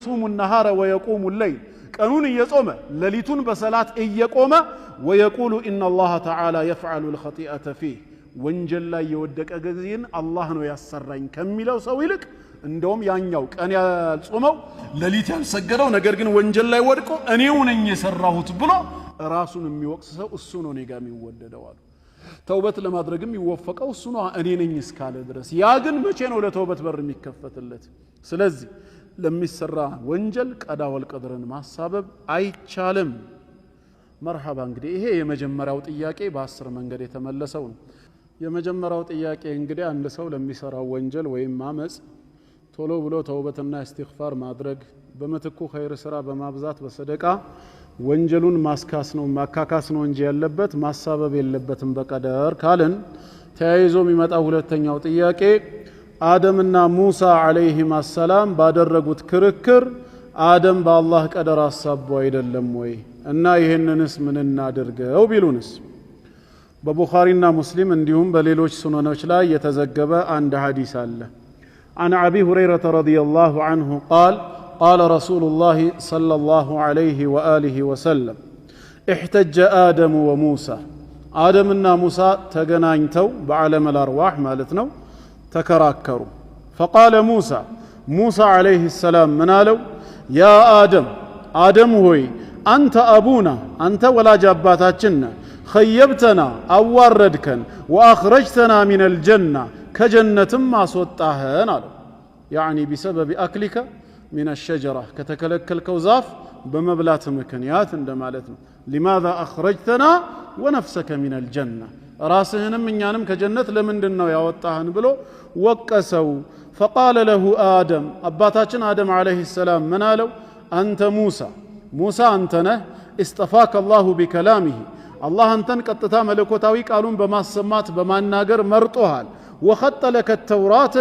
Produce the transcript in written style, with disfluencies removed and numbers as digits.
يصوم النهار ويقوم الليل ቀኑን እየጾመ ሌሊቱን በሰላት እየቆመ ويقول إن الله تعالى يفعل الخطيئة فيه ወንጀል ላይ የወደቀ ጊዜን አላህ ነው ያሰራኝ ከሚለው ሰው ይልቅ እንደውም ያኛው ቀን ያልጾመው ሌሊት ያልሰገደው ነገር ግን ወንጀል ላይ ወድቆ እኔው ነኝ የሰራሁት ብሎ ራሱን የሚወቅስ ሰው እሱ ነው እኔ ጋር የሚወደደው አሉ። ተውበት ለማድረግም ይወፈቀው እሱ ነው እኔ ነኝ እስካለ ድረስ። ያ ግን መቼ ነው ለተውበት በር የሚከፈትለት? ስለዚህ ለሚሰራ ወንጀል ቀዳ ወልቀድርን ማሳበብ አይቻልም። መርሐባ። እንግዲህ ይሄ የመጀመሪያው ጥያቄ በ10 መንገድ የተመለሰው ነው። የመጀመሪያው ጥያቄ እንግዲህ አንድ ሰው ለሚሰራው ወንጀል ወይም ማመጽ ቶሎ ብሎ ተውበትና ኢስቲግፋር ማድረግ በመትኩ ኸይር ስራ በማብዛት በሰደቃ ወንጀሉን ማካካስ ነው እንጂ ያለበት ማሳበብ የለበትም በቀደር ካልን ተያይዞ የሚመጣው ሁለተኛው ጥያቄ አደምና ሙሳ አለይሂም ሰላም ባደረጉት ክርክር አደም በአላህ ቀደር አሳቦ አይደለም ወይ እና ይሄንንስ ምን እናድርገው ቢሉንስ? በቡኻሪና ሙስሊም እንዲሁም በሌሎች ሱነኖች ላይ የተዘገበ አንድ ሐዲስ አለ። عن أبي هريرة رضي الله عنه قال قال رسول الله صلى الله عليه وآله وسلم احتج آدم وموسى آدمنا موسى تغناينتو بعالم الأرواح مالتنا تكراكروا فقال موسى عليه السلام منالو يا آدم هوي أنت أبونا أنت ولا جاباتاتنا خيبتنا أواردكن وأخرجتنا من الجنة كجنة ما صوتاهن يعني بسبب أكلك من الشجرة كتكلك الكوزاف بمبلات مكنيات عندما لماذا أخرجتنا ونفسك من الجنة راسهن من يانم كجنة لمن دنو يوتاهن بلو وكسوا فقال له آدم أباتاتنا آدم عليه السلام منالو أنت موسى أنتنا استفاك الله بكلامه الله أنتن قطتا ملكوتاوي قالون بما السمات بما الناقر مرطوهال وخط لك التوراة